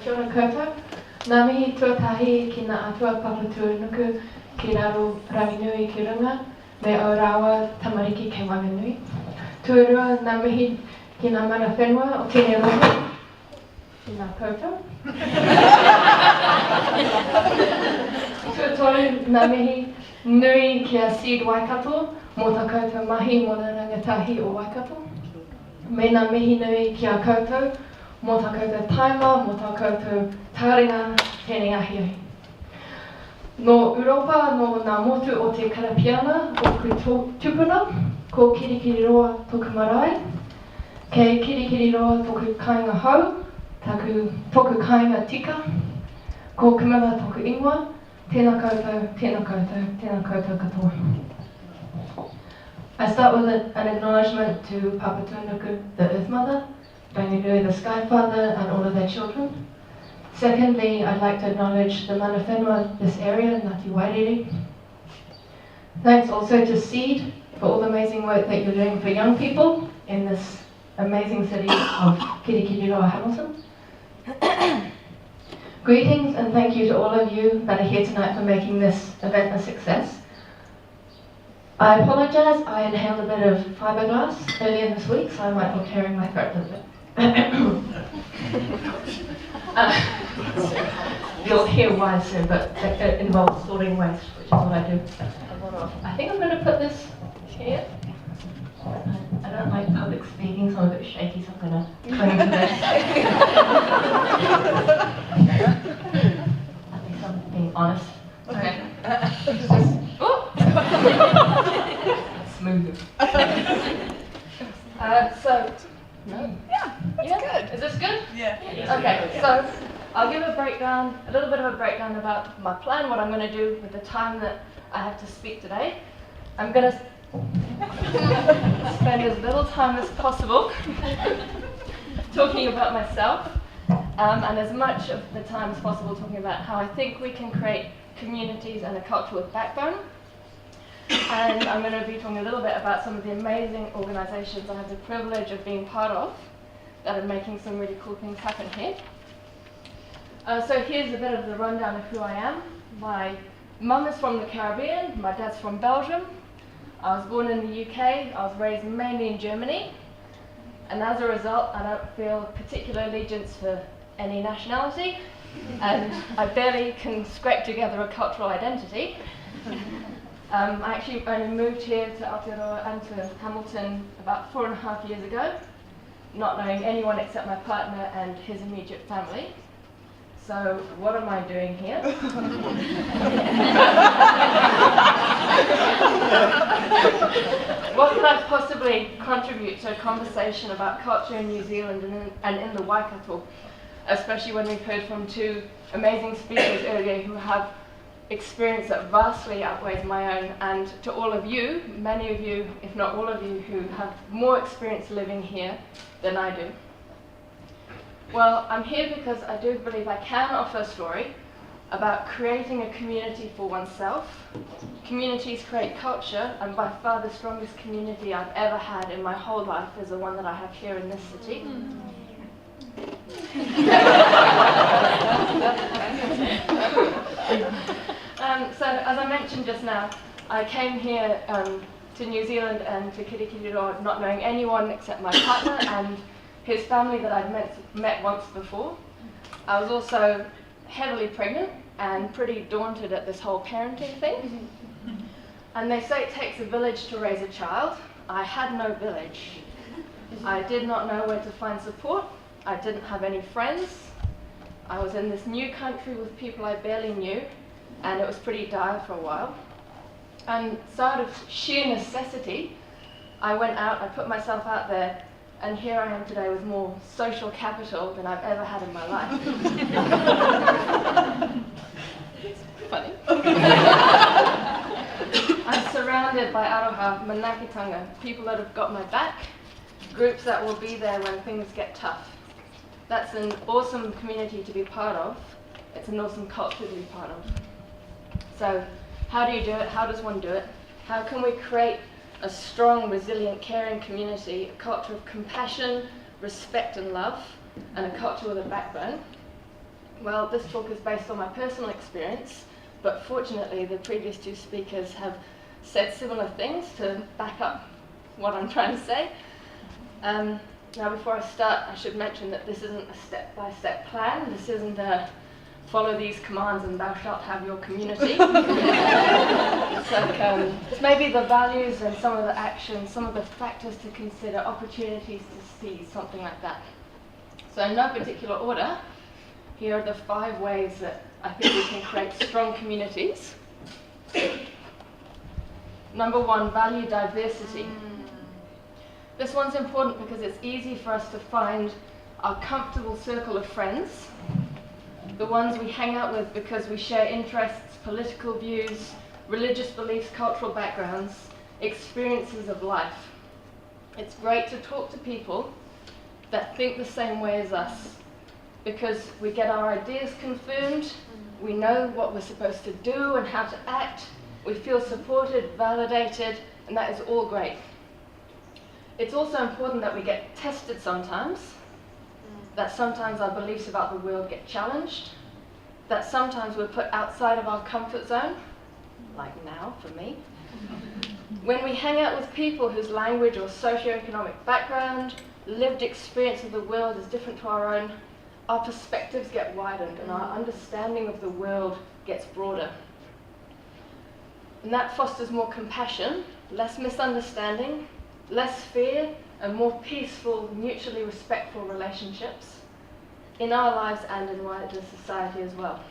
Kia ora koutou. Ngā mihi tuatahi ki ngā atua papatū nuku ki raro ranginui ki runga, me o rawa tamariki kei wanganui. Tuarua ngā mihi ki ngā mana whenua o tēnei rohe, ki ngā koutou. Tuatoru ngā mihi nui ki a Seed Waikato, mō tā koutou mahi mō ngā rangatahi o Waikato. Me ngā mihi nui ki a koutou, mō tā koutou taima, mō tā koutou tāringa, tēnei ahi ahi. No Europa, no ngā motu o te karapiana, o ku tupuna, ko kirikiri roa toku marae, kei kirikiri roa toku kāinga hau, toku kāinga tika, ko Camilla toku ingoa, tēnā koutou, tēnā koutou, tēnā koutou katoa. I start with an acknowledgement to Papatūnuku, the Earth Mother, Ranginui, the Sky Father, and all of their children. Secondly, I'd like to acknowledge the mana whenua of this area, Ngāti Wairere. Thanks also to Seed for all the amazing work that you're doing for young people in this amazing city of Kirikiriroa, Hamilton. Greetings and thank you to all of you that are here tonight for making this event a success. I apologise, I inhaled a bit of fiberglass earlier this week, so I might be clearing my throat a little bit. You'll hear why soon, but it involves sorting waste, which is what I do a lot of. I think I'm going to put this here. I don't like public speaking, so I'm a bit shaky, so I'm going to cling to this. At least I'm being honest. Okay. Smooth. No. Yeah, that's good. Is this good? Yeah. Okay, so I'll give a little bit of a breakdown about my plan, what I'm going to do with the time that I have to speak today. I'm going to spend as little time as possible talking about myself, and as much of the time as possible talking about how I think we can create communities and a culture with backbone. And I'm going to be talking a little bit about some of the amazing organisations I have the privilege of being part of that are making some really cool things happen here. So here's a bit of the rundown of who I am. My mum is from the Caribbean, my dad's from Belgium. I was born in the UK, I was raised mainly in Germany, and as a result I don't feel particular allegiance for any nationality, and I barely can scrape together a cultural identity. I actually only moved here to Aotearoa and to Hamilton about 4.5 years ago, not knowing anyone except my partner and his immediate family. So what am I doing here? What could I possibly contribute to a conversation about culture in New Zealand and in the Waikato, especially when we've heard from two amazing speakers earlier who have experience that vastly outweighs my own, and to all of you, many of you, if not all of you, who have more experience living here than I do. Well, I'm here because I do believe I can offer a story about creating a community for oneself. Communities create culture, and by far the strongest community I've ever had in my whole life is the one that I have here in this city. So, as I mentioned just now, I came here to New Zealand and to Kirikiriroa not knowing anyone except my partner and his family that I'd met once before. I was also heavily pregnant and pretty daunted at this whole parenting thing. And they say it takes a village to raise a child. I had no village. I did not know where to find support. I didn't have any friends. I was in this new country with people I barely knew, and it was pretty dire for a while. And so out of sheer necessity, I went out, I put myself out there, and here I am today with more social capital than I've ever had in my life. It's funny. I'm surrounded by aroha, manakitanga, people that have got my back, groups that will be there when things get tough. That's an awesome community to be part of. It's an awesome culture to be part of. So, how do you do it? How does one do it? How can we create a strong, resilient, caring community, a culture of compassion, respect and love, and a culture with a backbone. Well, this talk is based on my personal experience, but fortunately the previous two speakers have said similar things to back up what I'm trying to say. Now before I start, I should mention that this isn't a step-by-step plan. This isn't a follow these commands and thou shalt have your community. It's like, it's maybe the values and some of the actions, some of the factors to consider, opportunities to seize, something like that. So in no particular order, here are the 5 ways that I think we can create strong communities. Number 1, value diversity. This one's important because it's easy for us to find our comfortable circle of friends, the ones we hang out with because we share interests, political views, religious beliefs, cultural backgrounds, experiences of life. It's great to talk to people that think the same way as us because we get our ideas confirmed, we know what we're supposed to do and how to act, we feel supported, validated, and that is all great. It's also important that we get tested sometimes, that sometimes our beliefs about the world get challenged, that sometimes we're put outside of our comfort zone, like now for me. When we hang out with people whose language or socioeconomic background, lived experience of the world is different to our own, our perspectives get widened and our understanding of the world gets broader. And that fosters more compassion, less misunderstanding, less fear, and more peaceful, mutually respectful relationships in our lives and in wider society as well.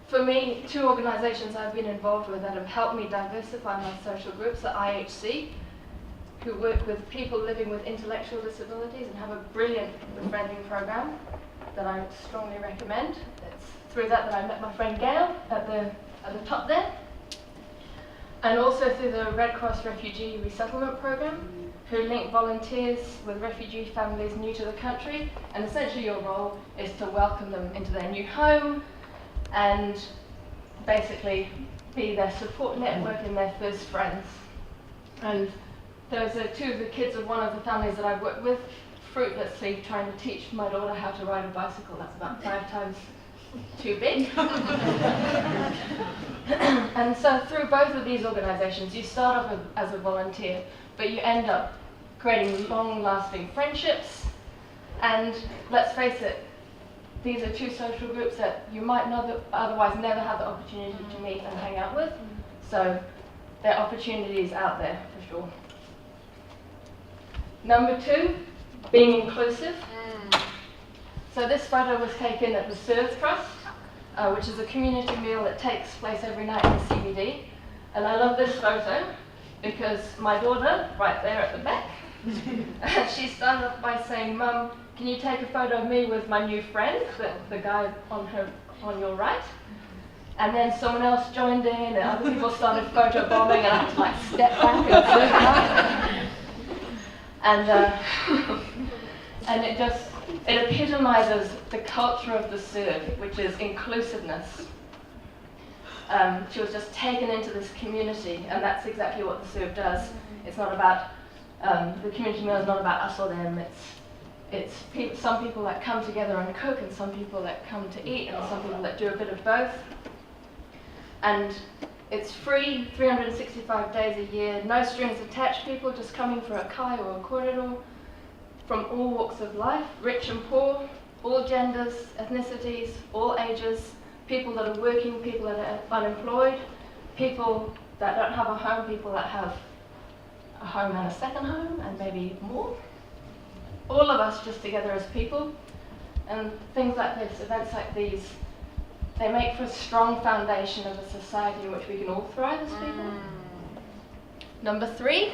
For me, 2 organisations I've been involved with that have helped me diversify my social groups are IHC, who work with people living with intellectual disabilities and have a brilliant befriending program that I strongly recommend. It's through that I met my friend Gail at the top there. And also through the Red Cross Refugee Resettlement Program, who link volunteers with refugee families new to the country, and essentially your role is to welcome them into their new home and basically be their support network and their first friends. And those are 2 of the kids of one of the families that I've worked with, fruitlessly trying to teach my daughter how to ride a bicycle. That's about 5 times too big. And so through both of these organisations, you start off as a volunteer, but you end up creating long-lasting friendships. And let's face it, these are 2 social groups that you might not otherwise never have the opportunity to meet and hang out with. So there are opportunities out there for sure. Number 2, being inclusive. So this photo was taken at the Serve Trust, which is a community meal that takes place every night in the CBD. And I love this photo because my daughter, right there at the back, she started off by saying, "Mum, can you take a photo of me with my new friend, the guy on your right?" And then someone else joined in and other people started photo bombing and I had to like step back and and it epitomizes the culture of the Serve, which is inclusiveness. She was just taken into this community, and that's exactly what the Serve does. It's not about, the community meal is not about us or them. It's some people that come together and cook, and some people that come to eat, and some people that do a bit of both. And it's free 365 days a year, no strings attached, people just coming for a kai or a corridor from all walks of life, rich and poor, all genders, ethnicities, all ages, people that are working, people that are unemployed, people that don't have a home, people that have a home and a second home, and maybe more. All of us just together as people, and things like this, events like these, they make for a strong foundation of a society in which we can all thrive as people. Number 3,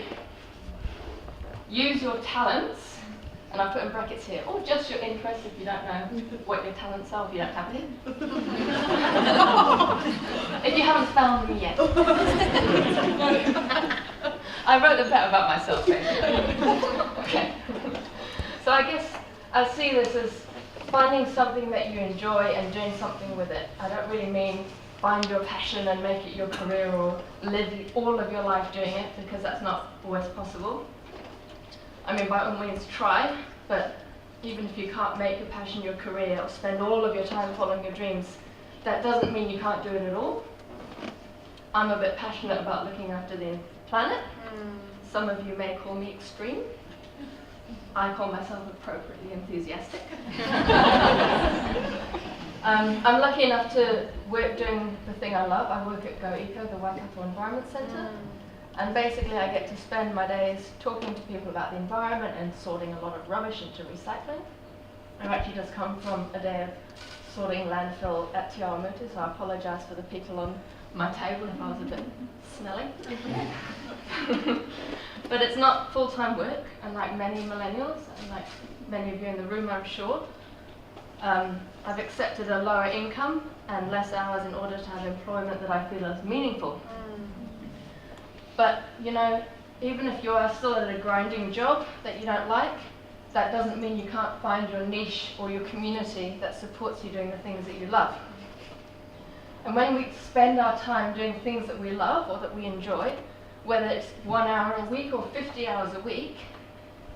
use your talents. And I put in brackets here, or just your interests if you don't know what your talents are, if you don't have it. If you haven't found me yet. I wrote a bit about myself, basically. Okay. So I guess I see this as finding something that you enjoy and doing something with it. I don't really mean find your passion and make it your career or live all of your life doing it, because that's not always possible. I mean, by all means try, but even if you can't make your passion your career or spend all of your time following your dreams, that doesn't mean you can't do it at all. I'm a bit passionate about looking after the planet. Some of you may call me extreme. I call myself appropriately enthusiastic. I'm lucky enough to work doing the thing I love. I work at Go Eco, the Waikato Environment Centre. And basically I get to spend my days talking to people about the environment and sorting a lot of rubbish into recycling. I've actually just come from a day of sorting landfill at Te Awamutu, so I apologise for the people on my table if I was a bit smelly. But it's not full-time work, and like many millennials, and like many of you in the room I'm sure, I've accepted a lower income and less hours in order to have employment that I feel is meaningful. But, you know, even if you are still at a grinding job that you don't like, that doesn't mean you can't find your niche or your community that supports you doing the things that you love. And when we spend our time doing things that we love or that we enjoy, whether it's 1 hour a week or 50 hours a week,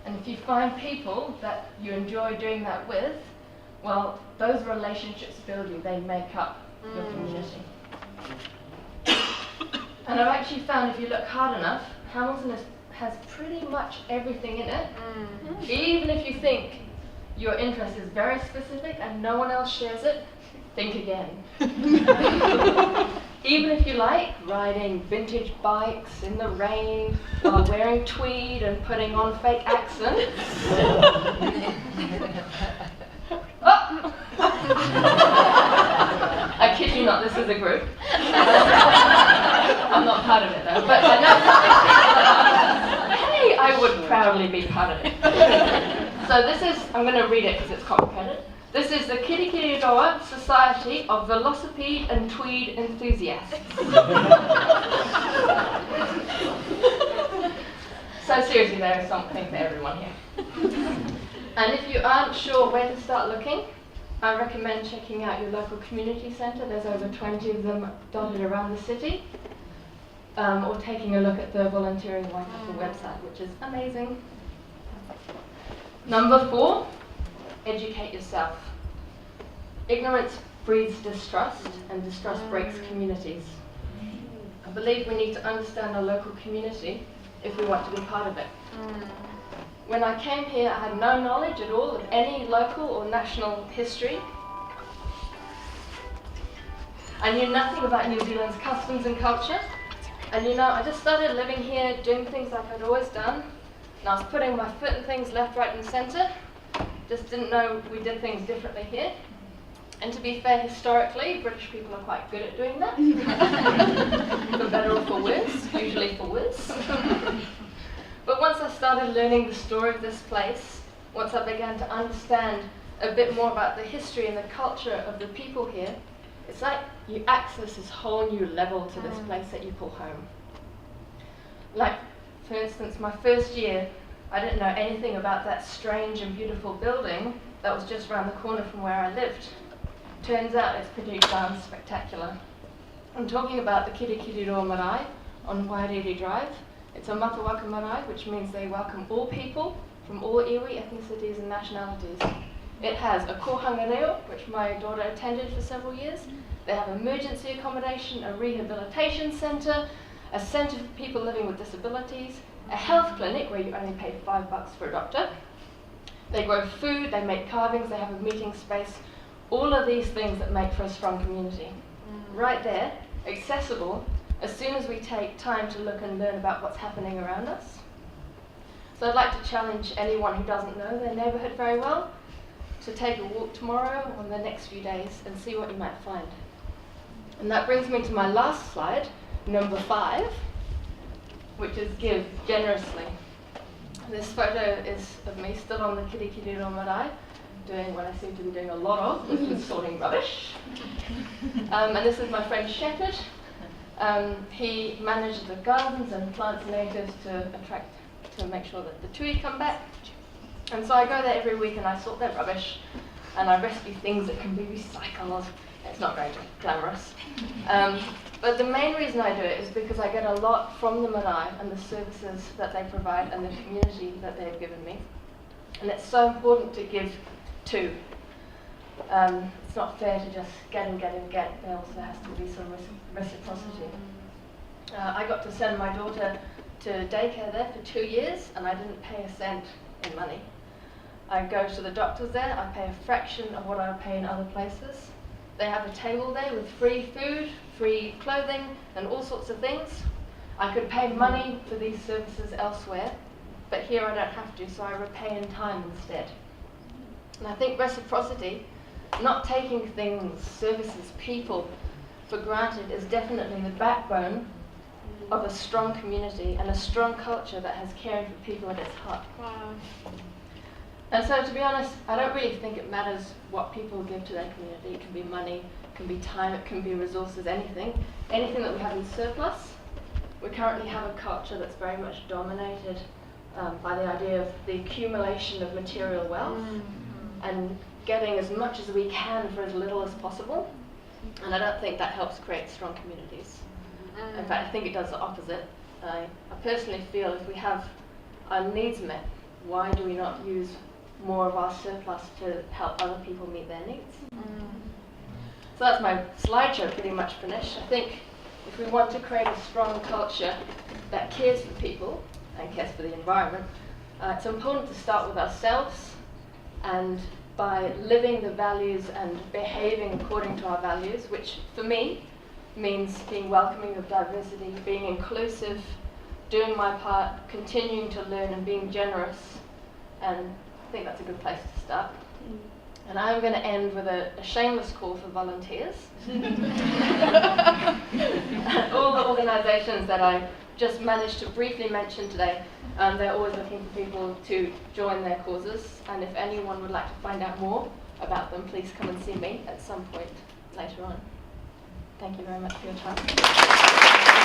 and if you find people that you enjoy doing that with, well, those relationships build you, they make up your community. And I've actually found if you look hard enough, Hamilton has pretty much everything in it. Even if you think your interest is very specific and no one else shares it, think again. Even if you like riding vintage bikes in the rain while wearing tweed and putting on fake accents. Oh! I kid you not, this is a group. I'm not part of it though, but I know hey, I would proudly be part of it. So this is, I'm going to read it because it's complicated. This is the Kirikiriroa Society of Velocipede and Tweed Enthusiasts. So seriously, there is something for everyone here. And if you aren't sure where to start looking, I recommend checking out your local community centre. There's over 20 of them dotted around the city. Or taking a look at the Volunteering Waikato website, which is amazing. Number 4, educate yourself. Ignorance breeds distrust, and distrust breaks communities. I believe we need to understand our local community if we want to be part of it. When I came here, I had no knowledge at all of any local or national history. I knew nothing about New Zealand's customs and culture. And you know, I just started living here, doing things like I'd always done. And I was putting my foot in things left, right and centre. Just didn't know we did things differently here. And to be fair, historically, British people are quite good at doing that. For better or for worse, usually for worse. But once I started learning the story of this place, once I began to understand a bit more about the history and the culture of the people here, it's like you access this whole new level to this place that you call home. Like, for instance, my first year, I didn't know anything about that strange and beautiful building that was just around the corner from where I lived. Turns out it's pretty darn spectacular. I'm talking about the Kirikiriroa Marae on Wairere Drive. It's a Matawaka Marae, which means they welcome all people from all iwi, ethnicities and nationalities. It has a kohanga reo, which my daughter attended for several years. They have emergency accommodation, a rehabilitation centre, a centre for people living with disabilities, a health clinic where you only pay $5 for a doctor. They grow food, they make carvings, they have a meeting space, all of these things that make for a strong community. Right there, accessible, as soon as we take time to look and learn about what's happening around us. So I'd like to challenge anyone who doesn't know their neighbourhood very well to take a walk tomorrow or in the next few days and see what you might find. And that brings me to my last slide, number 5, which is give generously. This photo is of me still on the Kirikiriroa Marae, doing what I seem to be doing a lot of, which is sorting rubbish. And this is my friend Shepherd. He manages the gardens and plants natives to make sure that the tui come back. And so I go there every week and I sort their rubbish and I rescue things that can be recycled. It's not very glamorous. But the main reason I do it is because I get a lot from the marae and the services that they provide and the community that they've given me. And it's so important to give too. It's not fair to just get and get and get. There also has to be some reciprocity. I got to send my daughter to daycare there for 2 years, and I didn't pay a cent in money. I go to the doctors there, I pay a fraction of what I would pay in other places. They have a table there with free food, free clothing, and all sorts of things. I could pay money for these services elsewhere, but here I don't have to, so I repay in time instead. And I think reciprocity, not taking things, services, people for granted, is definitely the backbone of a strong community and a strong culture that has caring for people at its heart. Wow. And so, to be honest, I don't really think it matters what people give to their community. It can be money, it can be time, it can be resources, anything. Anything that we have in surplus. We currently have a culture that's very much dominated by the idea of the accumulation of material wealth and getting as much as we can for as little as possible. And I don't think that helps create strong communities. In fact, I think it does the opposite. I personally feel if we have our needs met, why do we not use more of our surplus to help other people meet their needs? So that's my slideshow pretty much finished. I think if we want to create a strong culture that cares for people and cares for the environment, it's important to start with ourselves, and by living the values and behaving according to our values, which for me means being welcoming of diversity, being inclusive, doing my part, continuing to learn and being generous. And I think that's a good place to start. And I'm going to end with a shameless call for volunteers. All the organisations that I just managed to briefly mention today, they're always looking for people to join their causes. And if anyone would like to find out more about them, please come and see me at some point later on. Thank you very much for your time.